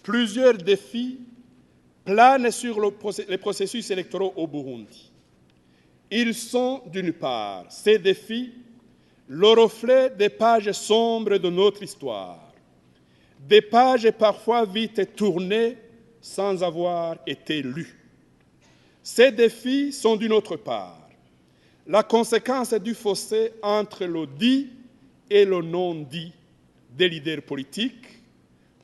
plusieurs défis planent sur les processus électoraux au Burundi. Ils sont, d'une part, ces défis, le reflet des pages sombres de notre histoire, des pages parfois vite tournées sans avoir été lues. Ces défis sont, d'une autre part, la conséquence du fossé entre le dit et le non-dit des leaders politiques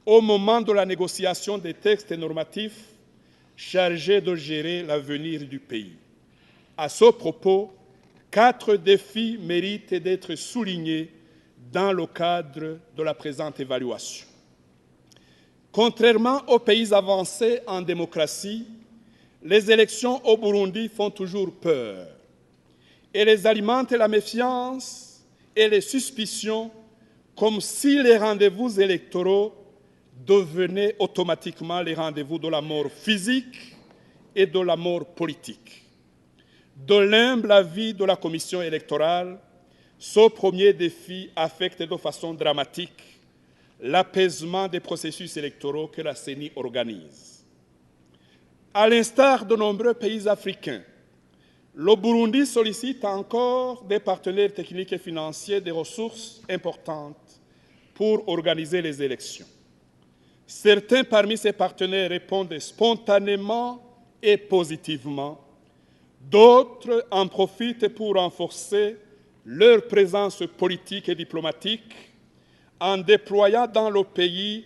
au moment de la négociation des textes normatifs chargés de gérer l'avenir du pays. À ce propos, 4 défis méritent d'être soulignés dans le cadre de la présente évaluation. Contrairement aux pays avancés en démocratie, les élections au Burundi font toujours peur et les alimentent la méfiance et les suspicions comme si les rendez-vous électoraux devenaient automatiquement les rendez-vous de la mort physique et de la mort politique. De l'humble avis de la commission électorale, ce premier défi affecte de façon dramatique l'apaisement des processus électoraux que la CENI organise. À l'instar de nombreux pays africains, le Burundi sollicite encore des partenaires techniques et financiers des ressources importantes pour organiser les élections. Certains parmi ces partenaires répondent spontanément et positivement. D'autres en profitent pour renforcer leur présence politique et diplomatique en déployant dans le pays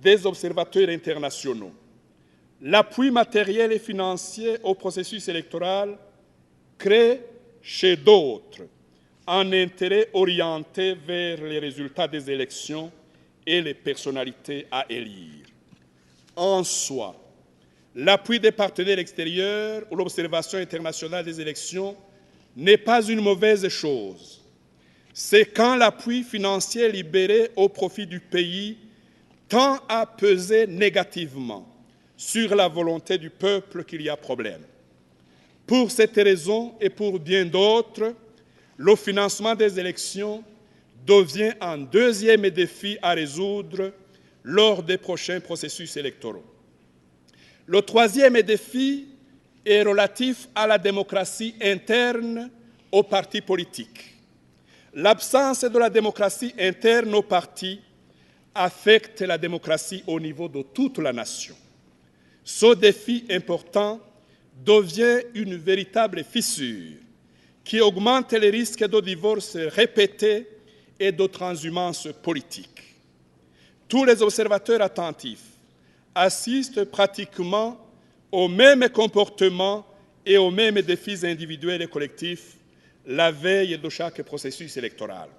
des observateurs internationaux. L'appui matériel et financier au processus électoral crée chez d'autres un intérêt orienté vers les résultats des élections et les personnalités à élire. En soi, l'appui des partenaires extérieurs ou l'observation internationale des élections n'est pas une mauvaise chose. C'est quand l'appui financier libéré au profit du pays tend à peser négativement sur la volonté du peuple qu'il y a problème. Pour cette raison et pour bien d'autres, le financement des élections devient un deuxième défi à résoudre lors des prochains processus électoraux. Le troisième défi est relatif à la démocratie interne aux partis politiques. L'absence de la démocratie interne aux partis affecte la démocratie au niveau de toute la nation. Ce défi important devient une véritable fissure qui augmente les risques de divorce répétés et de transhumance politique. Tous les observateurs attentifs assistent pratiquement aux mêmes comportements et aux mêmes défis individuels et collectifs la veille de chaque processus électoral.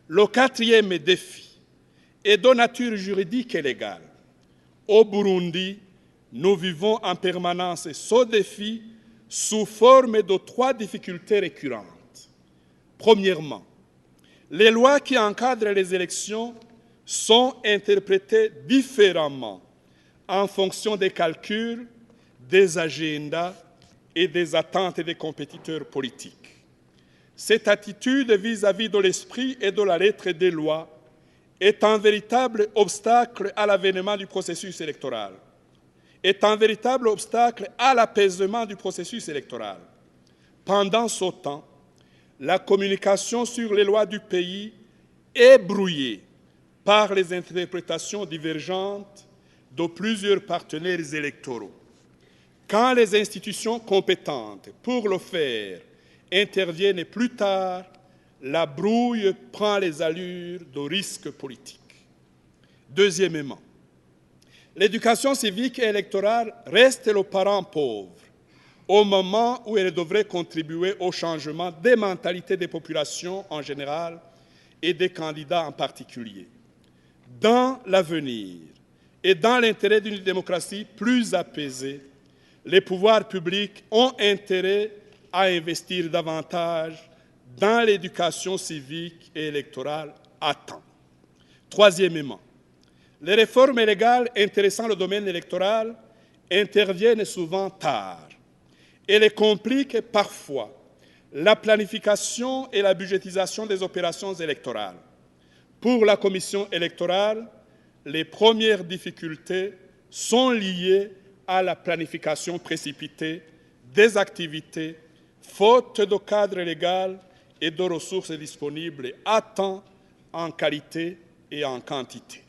Le quatrième défi est de nature juridique et légale. Au Burundi, nous vivons en permanence ce défi sous forme de 3 difficultés récurrentes. Premièrement, les lois qui encadrent les élections sont interprétées différemment en fonction des calculs, des agendas et des attentes des compétiteurs politiques. Cette attitude vis-à-vis de l'esprit et de la lettre des lois est un véritable obstacle à l'avènement du processus électoral, est un véritable obstacle à l'apaisement du processus électoral. Pendant ce temps, la communication sur les lois du pays est brouillée par les interprétations divergentes de plusieurs partenaires électoraux. Quand les institutions compétentes pour le faire interviennent plus tard, la brouille prend les allures de risque politique. Deuxièmement, l'éducation civique et électorale reste le parent pauvre au moment où elle devrait contribuer au changement des mentalités des populations en général et des candidats en particulier. Dans l'avenir et dans l'intérêt d'une démocratie plus apaisée, les pouvoirs publics ont intérêt à investir davantage dans l'éducation civique et électorale à temps. Troisièmement, les réformes légales intéressant le domaine électoral interviennent souvent tard et les compliquent parfois la planification et la budgétisation des opérations électorales. Pour la commission électorale, les premières difficultés sont liées à la planification précipitée des activités, faute de cadre légal et de ressources disponibles à temps, en qualité et en quantité.